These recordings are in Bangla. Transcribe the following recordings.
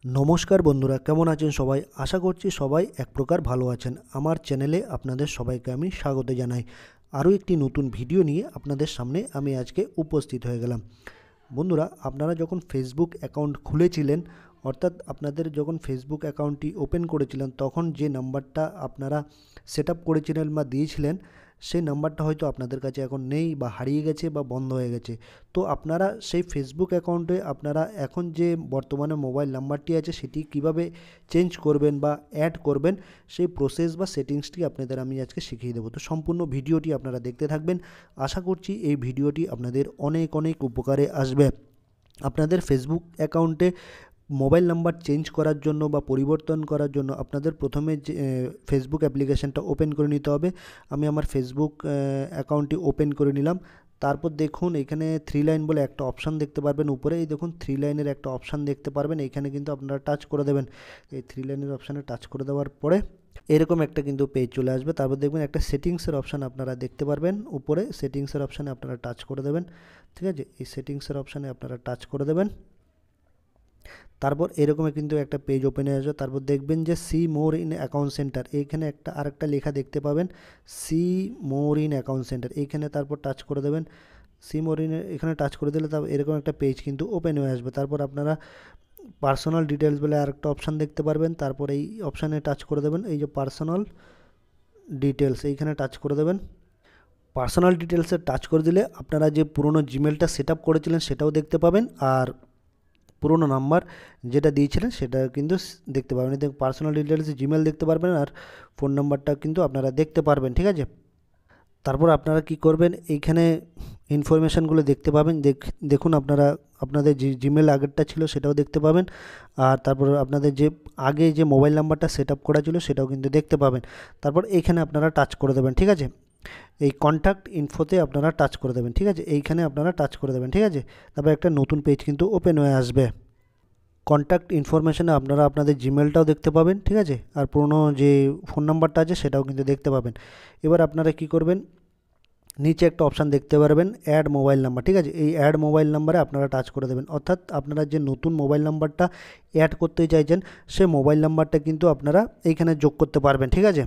নমস্কার বন্ধুরা, কেমন আছেন সবাই? আশা করছি সবাই এক প্রকার ভালো আছেন। আমার চ্যানেলে আপনাদের সবাইকে আমি স্বাগত জানাই। আরও একটি নতুন ভিডিও নিয়ে আপনাদের সামনে আমি আজকে উপস্থিত হয়ে গেলাম। বন্ধুরা, আপনারা যখন ফেসবুক অ্যাকাউন্ট খুলেছিলেন, অর্থাৎ আপনাদের যখন ফেসবুক অ্যাকাউন্টটি ওপেন করেছিলেন, তখন যে নাম্বারটা আপনারা সেট আপ করেছিলেন বা দিয়েছিলেন, সেই নাম্বারটা হয়তো আপনাদের কাছে এখন নেই বা হারিয়ে গেছে বা বন্ধ হয়ে গেছে। তো আপনারা সেই ফেসবুক অ্যাকাউন্টে আপনারা এখন যে বর্তমানে মোবাইল নাম্বারটি আছে সেটি কিভাবে চেঞ্জ করবেন বা অ্যাড করবেন, সেই প্রসেস বা সেটিংসটি আপনাদের আমি আজকে শিখিয়ে দেবো। তো সম্পূর্ণ ভিডিওটি আপনারা দেখতে থাকবেন। আশা করছি এই ভিডিওটি আপনাদের অনেক অনেক উপকারে আসবে। আপনাদের ফেসবুক অ্যাকাউন্টে মোবাইল নাম্বার চেঞ্জ করার জন্য বা পরিবর্তন করার জন্য আপনাদের প্রথমে যে ফেসবুক অ্যাপ্লিকেশানটা ওপেন করে নিতে হবে। আমি আমার ফেসবুক অ্যাকাউন্টটি ওপেন করে নিলাম। তারপর দেখুন এখানে 3 লাইন বলে একটা অপশান দেখতে পারবেন উপরে। এই দেখুন 3 লাইনের একটা অপশান দেখতে পারবেন, এইখানে কিন্তু আপনারা টাচ করে দেবেন। এই 3 লাইনের অপশানে টাচ করে দেওয়ার পরে এরকম একটা কিন্তু পেজ চলে আসবে। তারপর দেখবেন একটা সেটিংসের অপশান আপনারা দেখতে পারবেন উপরে। সেটিংসের অপশানে আপনারা টাচ করে দেবেন, ঠিক আছে? এই সেটিংসের অপশানে আপনারা টাচ করে দেবেন। তারপর এরকম কিন্তু একটা পেজ ওপেন হয়ে আসবে। তারপর দেখবেন যে see more in account centre, এইখানে আরেকটা লেখা দেখতে পাবেন, see more in account centre. এইখানে তারপর টাচ করে দেবেন। সি মোর ইন এখানে টাচ করে দিলে তারপর এরকম একটা পেজ কিন্তু ওপেন হয়ে আসবে। তারপর আপনারা পার্সোনাল ডিটেলস বলে আরেকটা অপশান দেখতে পারবেন। তারপর এই অপশানে টাচ করে দেবেন, এই যে পার্সোনাল ডিটেলস, এইখানে টাচ করে দেবেন। পার্সোনাল ডিটেলসে টাচ করে দিলে আপনারা যে পুরনো জিমেলটা সেট আপ করেছিলেন সেটাও দেখতে পাবেন, আর পুরোনো নাম্বার যেটা দিয়েছিলেন সেটা কিন্তু দেখতে পারবেন। এতে পার্সোনাল ডিটেলসে জিমেল দেখতে পারবেন আর ফোন নাম্বারটা কিন্তু আপনারা দেখতে পারবেন, ঠিক আছে? তারপর আপনারা কি করবেন, এইখানে ইনফরমেশানগুলো দেখতে পাবেন। দেখুন আপনারা আপনাদের যে জিমেল আগেরটা ছিল সেটাও দেখতে পাবেন, আর তারপর আপনাদের যে আগে যে মোবাইল নাম্বারটা সেট আপ করা ছিল সেটাও কিন্তু দেখতে পাবেন। তারপর এইখানে আপনারা টাচ করে দেবেন, ঠিক আছে? এই কন্ট্যাক্ট ইনফোতে আপনারা টাচ করে দেবেন, ঠিক আছে? এইখানে আপনারা টাচ করে দেবেন, ঠিক আছে? তারপর একটা নতুন পেজ কিন্তু ওপেন হয়ে আসবে। কন্ট্যাক্ট ইনফরমেশানে আপনারা আপনাদের জিমেলটাও দেখতে পাবেন, ঠিক আছে? আর পুরনো যে ফোন নাম্বারটা আছে সেটাও কিন্তু দেখতে পাবেন। এবার আপনারা কি করবেন, নিচে একটা অপশান দেখতে পারবেন অ্যাড মোবাইল নাম্বার, ঠিক আছে? এই অ্যাড মোবাইল নাম্বারে আপনারা টাচ করে দেবেন। অর্থাৎ আপনারা যে নতুন মোবাইল নাম্বারটা অ্যাড করতে চাইছেন সে মোবাইল নাম্বারটা কিন্তু আপনারা এইখানে যোগ করতে পারবেন, ঠিক আছে?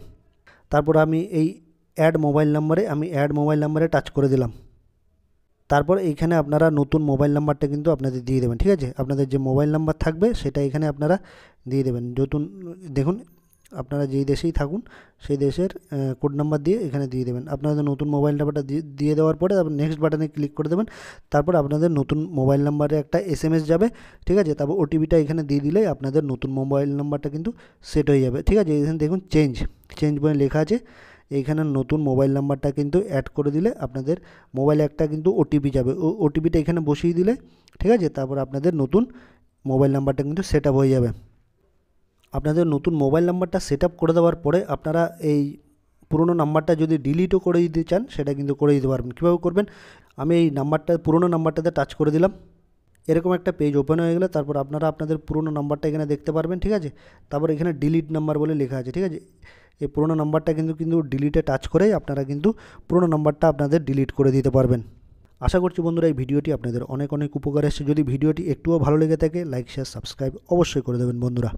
তারপর আমি এই অ্যাড মোবাইল নাম্বারে টাচ করে দিলাম। তারপর এইখানে আপনারা নতুন মোবাইল নাম্বারটা কিন্তু আপনাদের দিয়ে দেবেন, ঠিক আছে? আপনাদের যে মোবাইল নাম্বার থাকবে সেটা এখানে আপনারা দিয়ে দেবেন। নতুন দেখুন আপনারা যেই দেশেই থাকুন সেই দেশের কোড নাম্বার দিয়ে এখানে দিয়ে দেবেন। আপনাদের নতুন মোবাইল নাম্বারটা দিয়ে দেওয়ার পরে তারপর নেক্সট বাটনে ক্লিক করে দেবেন। তারপর আপনাদের নতুন মোবাইল নাম্বারে একটা SMS যাবে, ঠিক আছে? তারপর OTPটা এখানে দিয়ে দিলেই আপনাদের নতুন মোবাইল নাম্বারটা কিন্তু সেট হয়ে যাবে, ঠিক আছে? এখানে দেখুন চেঞ্জ বলে লেখা আছে। এইখানে নতুন মোবাইল নাম্বারটা কিন্তু অ্যাড করে দিলে আপনাদের মোবাইলে একটা কিন্তু OTP যাবে। OTPটা এখানে বসিয়ে দিলে, ঠিক আছে? তারপর আপনাদের নতুন মোবাইল নাম্বারটা কিন্তু সেট আপ হয়ে যাবে। আপনাদের নতুন মোবাইল নাম্বারটা সেট আপ করে দেওয়ার পরে আপনারা এই পুরনো নাম্বারটা যদি ডিলিটও করে দিতে চান সেটা কিন্তু করে দিতে পারবেন। কীভাবে করবেন, আমি এই পুরনো নাম্বারটাতে টাচ করে দিলাম। এরকম একটা পেজ ওপেন হয়ে গেলে তারপর আপনারা আপনাদের পুরনো নাম্বারটা এখানে দেখতে পারবেন, ঠিক আছে? তারপর এখানে ডিলিট নাম্বার বলে লেখা আছে, ঠিক আছে? এই পুরনো নাম্বারটা কিন্তু ডিলিটে টাচ করেই আপনারা কিন্তু পুরনো নাম্বারটা আপনাদের ডিলিট করে দিতে পারবেন। আশা করছি বন্ধুরা এই ভিডিওটি আপনাদের অনেক অনেক উপকার এসেছে। যদি ভিডিওটি একটুও ভালো লেগে থাকে লাইক শেয়ার সাবস্ক্রাইব অবশ্যই করে দেবেন বন্ধুরা।